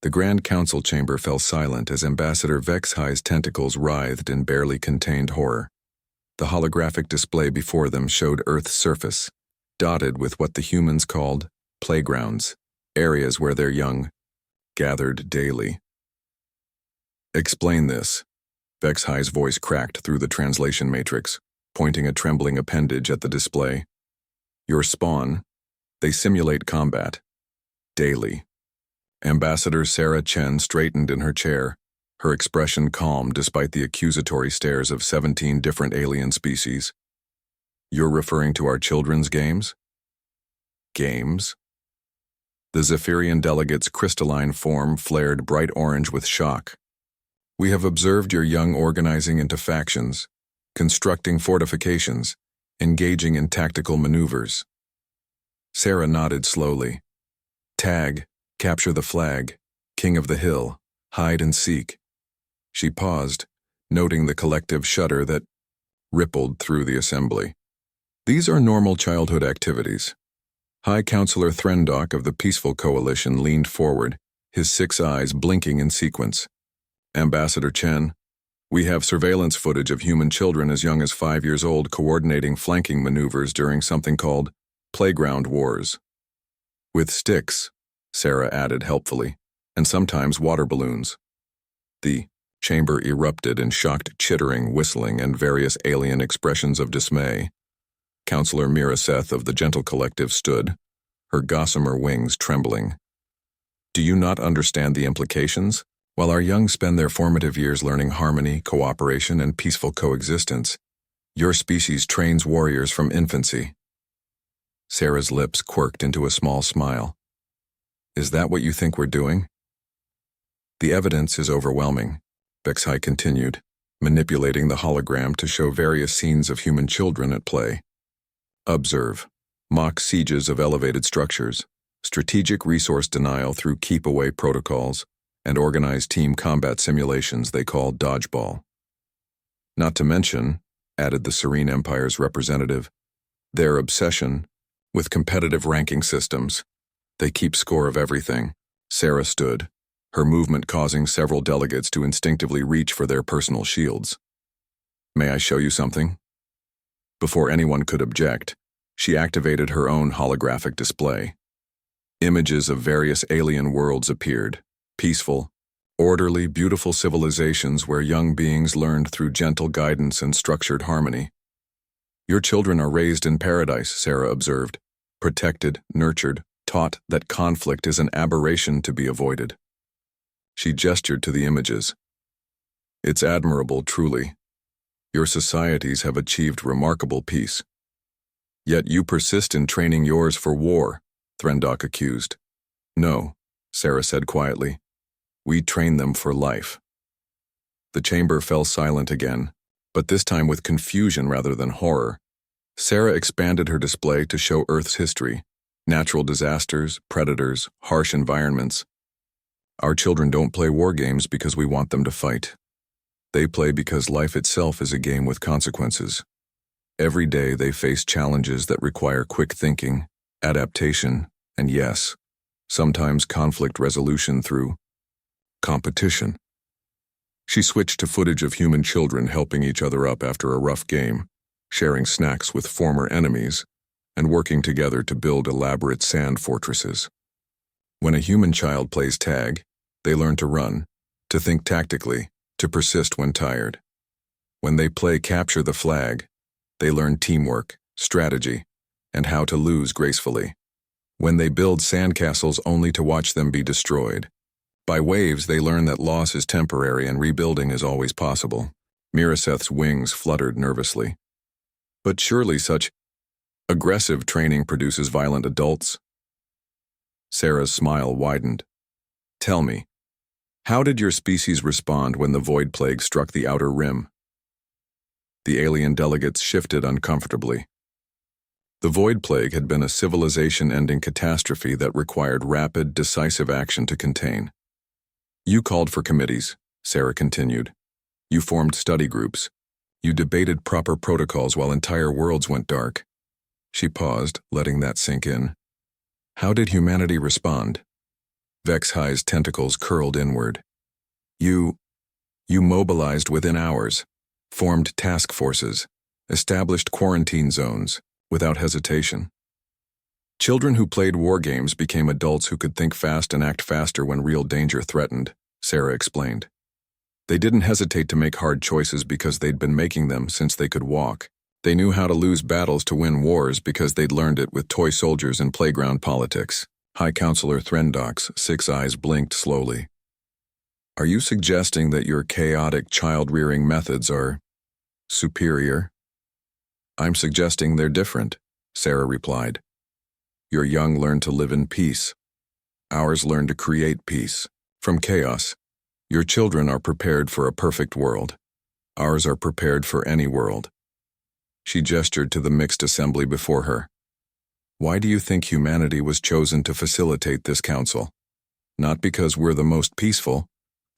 The Grand Council chamber fell silent as Ambassador Vexhi's tentacles writhed in barely contained horror. The holographic display before them showed Earth's surface, dotted with what the humans called playgrounds, areas where their young gathered daily. "Explain this." Vexhi's voice cracked through the translation matrix, pointing a trembling appendage at the display. "Your spawn, they simulate combat. Daily." Ambassador Sarah Chen straightened in her chair, her expression calm despite the accusatory stares of 17 different alien species. "You're referring to our children's games?" "Games?" The Zephyrian delegate's crystalline form flared bright orange with shock. "We have observed your young organizing into factions, constructing fortifications, engaging in tactical maneuvers." Sarah nodded slowly. "Tag, capture the flag, king of the hill, hide and seek." She paused, noting the collective shudder that rippled through the assembly. "These are normal childhood activities." High Counselor Threndock of the Peaceful Coalition leaned forward, his 6 eyes blinking in sequence. "Ambassador Chen, we have surveillance footage of human children as young as 5 years old coordinating flanking maneuvers during something called playground wars. With sticks," Sarah added helpfully, "and sometimes water balloons." The chamber erupted in shocked chittering, whistling, and various alien expressions of dismay. Counselor Miraseth of the Gentle Collective stood, her gossamer wings trembling. "Do you not understand the implications? While our young spend their formative years learning harmony, cooperation, and peaceful coexistence, your species trains warriors from infancy." Sarah's lips quirked into a small smile. "Is that what you think we're doing?" "The evidence is overwhelming," Vexhi continued, manipulating the hologram to show various scenes of human children at play. "Observe. Mock sieges of elevated structures, strategic resource denial through keep-away protocols, and organized team combat simulations they call dodgeball. Not to mention," added the Serene Empire's representative, "their obsession with competitive ranking systems. They keep score of everything." Sarah stood, her movement causing several delegates to instinctively reach for their personal shields. "May I show you something?" Before anyone could object, she activated her own holographic display. Images of various alien worlds appeared, peaceful, orderly, beautiful civilizations where young beings learned through gentle guidance and structured harmony. "Your children are raised in paradise," Sarah observed, "protected, nurtured, taught that conflict is an aberration to be avoided." She gestured to the images. "It's admirable, truly. Your societies have achieved remarkable peace. Yet you persist in training yours for war," Threndock accused. "No," Sarah said quietly. "We train them for life." The chamber fell silent again, but this time with confusion rather than horror. Sarah expanded her display to show Earth's history, natural disasters, predators, harsh environments. "Our children don't play war games because we want them to fight. They play because life itself is a game with consequences. Every day they face challenges that require quick thinking, adaptation, and yes, sometimes conflict resolution through competition." She switched to footage of human children helping each other up after a rough game, sharing snacks with former enemies, and working together to build elaborate sand fortresses. When a human child plays tag, they learn to run, to think tactically, to persist when tired. When they play capture the flag, they learn teamwork, strategy, and how to lose gracefully. When they build sandcastles only to watch them be destroyed. By waves, they learn that loss is temporary and rebuilding is always possible. Miraseth's wings fluttered nervously. "But surely such aggressive training produces violent adults?" Sarah's smile widened. "Tell me, how did your species respond when the void plague struck the outer rim?" The alien delegates shifted uncomfortably. The void plague had been a civilization-ending catastrophe that required rapid, decisive action to contain. "You called for committees," Sarah continued. "You formed study groups. You debated proper protocols while entire worlds went dark." She paused, letting that sink in. "How did humanity respond?" Vex-High's tentacles curled inward. You mobilized within hours, formed task forces, established quarantine zones, without hesitation. Children who played war games became adults who could think fast and act faster when real danger threatened, Sarah explained. They didn't hesitate to make hard choices because they'd been making them since they could walk. They knew how to lose battles to win wars because they'd learned it with toy soldiers and playground politics. High Counselor Threndok's 6 eyes blinked slowly. Are you suggesting that your chaotic child-rearing methods are superior? I'm suggesting they're different, Sarah replied. Your young learn to live in peace. Ours learn to create peace from chaos. Your children are prepared for a perfect world. Ours are prepared for any world. She gestured to the mixed assembly before her. Why do you think humanity was chosen to facilitate this council? Not because we're the most peaceful.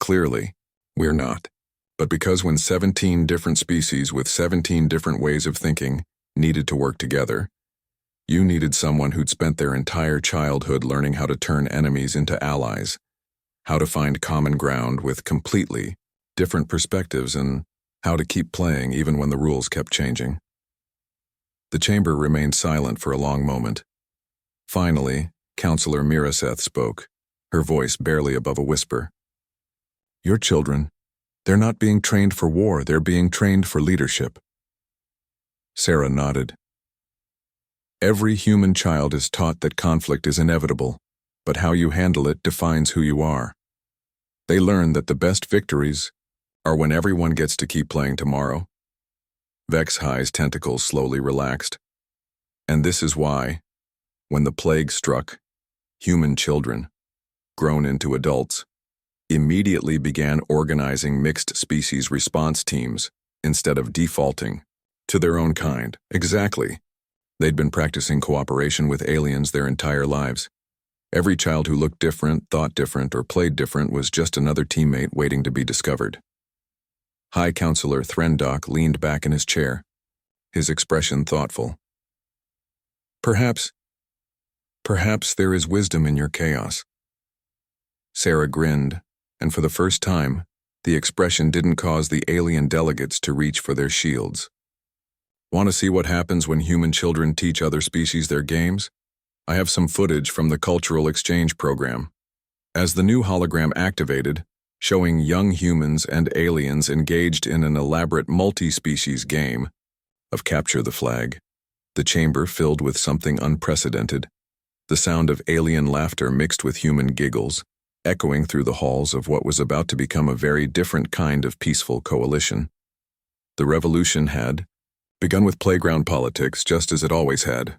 Clearly, we're not. But because when 17 different species with 17 different ways of thinking needed to work together, you needed someone who'd spent their entire childhood learning how to turn enemies into allies, how to find common ground with completely different perspectives, and how to keep playing even when the rules kept changing. The chamber remained silent for a long moment. Finally, Counselor Miraseth spoke, her voice barely above a whisper. Your children, they're not being trained for war, they're being trained for leadership. Sarah nodded. Every human child is taught that conflict is inevitable, but how you handle it defines who you are. They learn that the best victories are when everyone gets to keep playing tomorrow. Vex-High's tentacles slowly relaxed. And this is why, when the plague struck, human children, grown into adults, immediately began organizing mixed species response teams instead of defaulting to their own kind. Exactly. They'd been practicing cooperation with aliens their entire lives. Every child who looked different, thought different, or played different was just another teammate waiting to be discovered. High Counselor Threndok leaned back in his chair, his expression thoughtful. Perhaps there is wisdom in your chaos. Sarah grinned, and for the first time, the expression didn't cause the alien delegates to reach for their shields. Want to see what happens when human children teach other species their games? I have some footage from the cultural exchange program. As the new hologram activated, showing young humans and aliens engaged in an elaborate multi-species game of Capture the Flag, the chamber filled with something unprecedented, the sound of alien laughter mixed with human giggles, echoing through the halls of what was about to become a very different kind of peaceful coalition. The revolution had begun with playground politics, just as it always had,